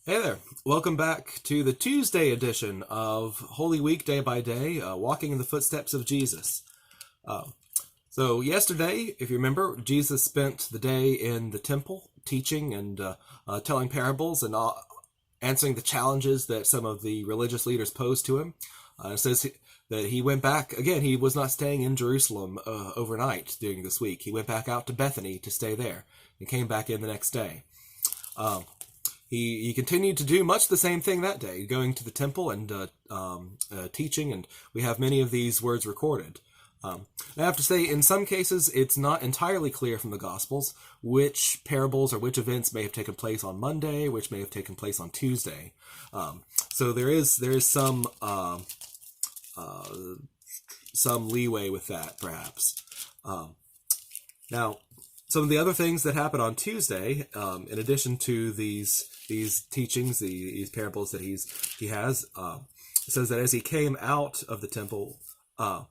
Hey there. Welcome back to the Tuesday edition of Holy Week Day by Day, Walking in the Footsteps of Jesus. Uh, so yesterday, if you remember, Jesus spent the day in the temple teaching and telling parables and answering the challenges that some of the religious leaders posed to him. It says that he went back, again, he was not staying in Jerusalem overnight during this week. He went back out to Bethany to stay there and came back in the next day. He continued to do much the same thing that day, going to the temple and teaching, and we have many of these words recorded. I have to say, in some cases, it's not entirely clear from the Gospels which parables or which events may have taken place on Monday, which may have taken place on Tuesday. So there is some leeway with that, perhaps. Now, some of the other things that happen on Tuesday, in addition to these teachings, these parables that he has, it says that as he came out of the temple, that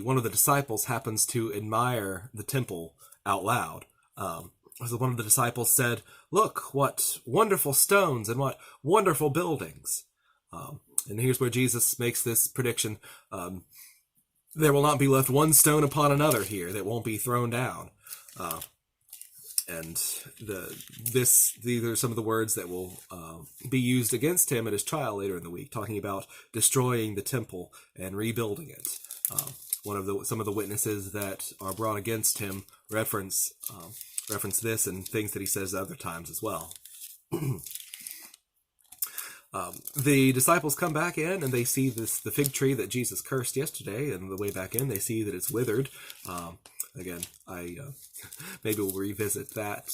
one of the disciples happens to admire the temple out loud. So one of the disciples said, "Look, what wonderful stones and what wonderful buildings." And here's where Jesus makes this prediction. There will not be left one stone upon another here that won't be thrown down. And these are some of the words that will be used against him at his trial later in the week, talking about destroying the temple and rebuilding it. Some of the witnesses that are brought against him reference this and things that he says other times as well. The disciples come back in and they see the fig tree that Jesus cursed yesterday, and on the way back in they see that it's withered. Again, maybe we'll revisit that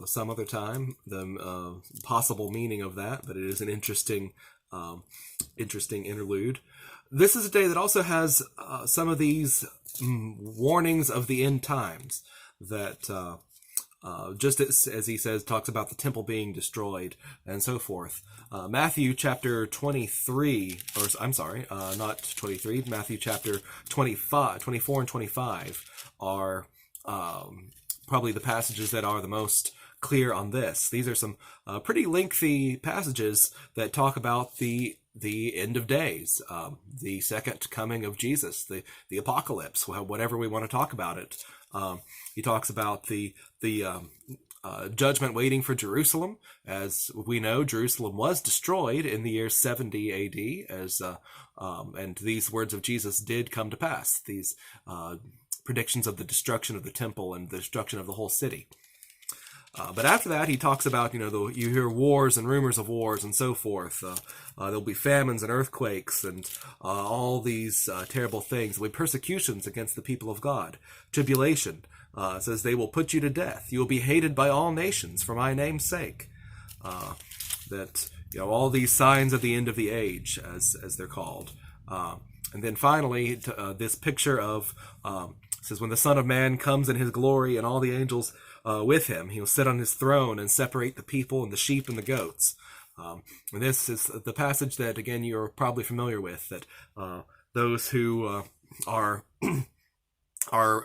some other time, the possible meaning of that, but it is an interesting interlude. This is a day that also has some of these warnings of the end times that just as he says, talks about the temple being destroyed and so forth. Matthew chapter 23, or I'm sorry, not 23, Matthew chapter 25, 24 and 25 are probably the passages that are the most clear on this. These are some pretty lengthy passages that talk about the end of days, the second coming of Jesus, the apocalypse, whatever we want to talk about it. He talks about the judgment waiting for Jerusalem. As we know, Jerusalem was destroyed in the year 70 A.D. And these words of Jesus did come to pass. These predictions of the destruction of the temple and the destruction of the whole city. But after that, he talks about, you hear wars and rumors of wars and so forth. There'll be famines and earthquakes and all these terrible things. There'll be persecutions against the people of God. Tribulation. It says they will put you to death. You will be hated by all nations for my name's sake. All these signs of the end of the age, as they're called. And then finally, this picture of, it says, when the Son of Man comes in his glory and all the angels with him, he will sit on his throne and separate the people and the sheep and the goats. And this is the passage that, again, you're probably familiar with, that those who are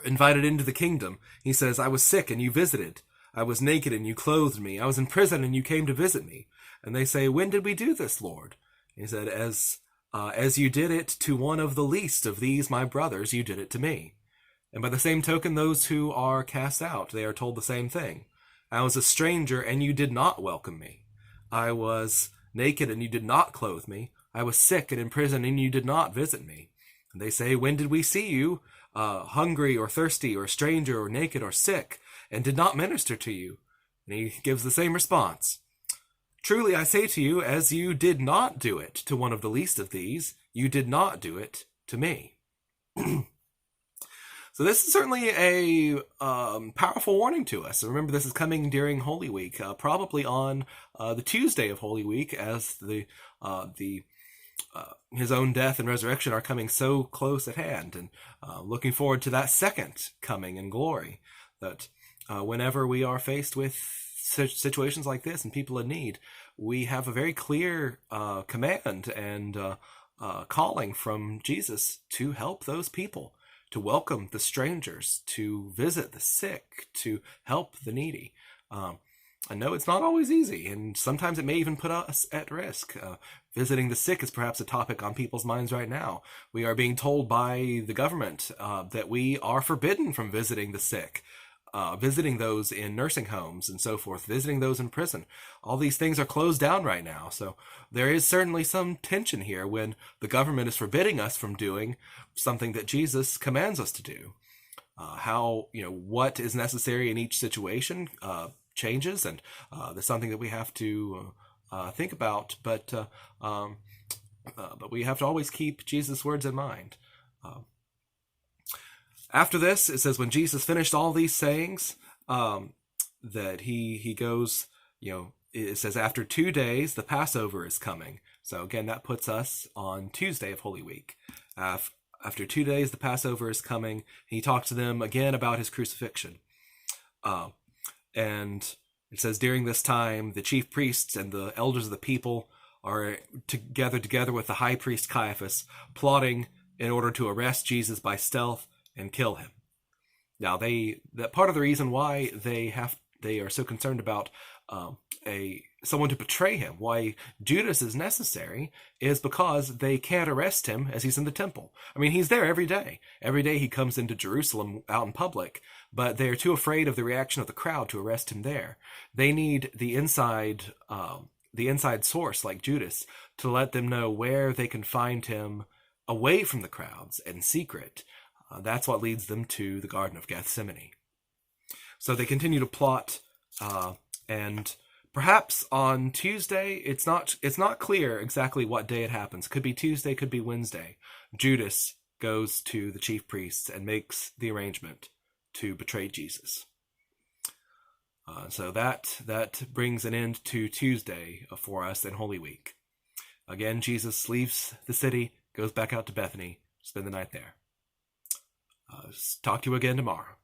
invited into the kingdom, he says, I was sick and you visited. I was naked and you clothed me. I was in prison and you came to visit me. And they say, when did we do this, Lord? And he said, as you did it to one of the least of these my brothers, you did it to me. And by the same token, those who are cast out, they are told the same thing. I was a stranger, and you did not welcome me. I was naked, and you did not clothe me. I was sick and in prison, and you did not visit me. And they say, when did we see you, hungry or thirsty or stranger or naked or sick, and did not minister to you? And he gives the same response. Truly I say to you, as you did not do it to one of the least of these, you did not do it to me. So this is certainly a powerful warning to us. Remember, this is coming during Holy Week, probably on the Tuesday of Holy Week, as his own death and resurrection are coming so close at hand, and looking forward to that second coming in glory. That whenever we are faced with situations like this and people in need, we have a very clear command and calling from Jesus to help those people, to welcome the strangers, to visit the sick, to help the needy. I know it's not always easy, and sometimes it may even put us at risk. Visiting the sick is perhaps a topic on people's minds right now. We are being told by the government that we are forbidden from visiting the sick, visiting those in nursing homes and so forth, visiting those in prison. All these things are closed down right now, so there is certainly some tension here when the government is forbidding us from doing something that Jesus commands us to do. What is necessary in each situation changes, and there's something that we have to think about, but we have to always keep Jesus' words in mind. After this, it says, when Jesus finished all these sayings, that he goes, it says, after 2 days, the Passover is coming. So again, that puts us on Tuesday of Holy Week. After 2 days, the Passover is coming. He talks to them again about his crucifixion. And it says, during this time, the chief priests and the elders of the people are together with the high priest Caiaphas, plotting in order to arrest Jesus by stealth and kill him. Now, that part of the reason why they are so concerned about someone to betray him, why Judas is necessary, is because they can't arrest him as he's in the temple. I mean, he's there every day. Every day he comes into Jerusalem out in public, but they're too afraid of the reaction of the crowd to arrest him there. They need the inside source, like Judas, to let them know where they can find him away from the crowds in secret. That's what leads them to the Garden of Gethsemane. So they continue to plot, and perhaps on Tuesday, it's not clear exactly what day it happens. Could be Tuesday, could be Wednesday. Judas goes to the chief priests and makes the arrangement to betray Jesus. So that brings an end to Tuesday for us in Holy Week. Again, Jesus leaves the city, goes back out to Bethany, spend the night there. Talk to you again tomorrow.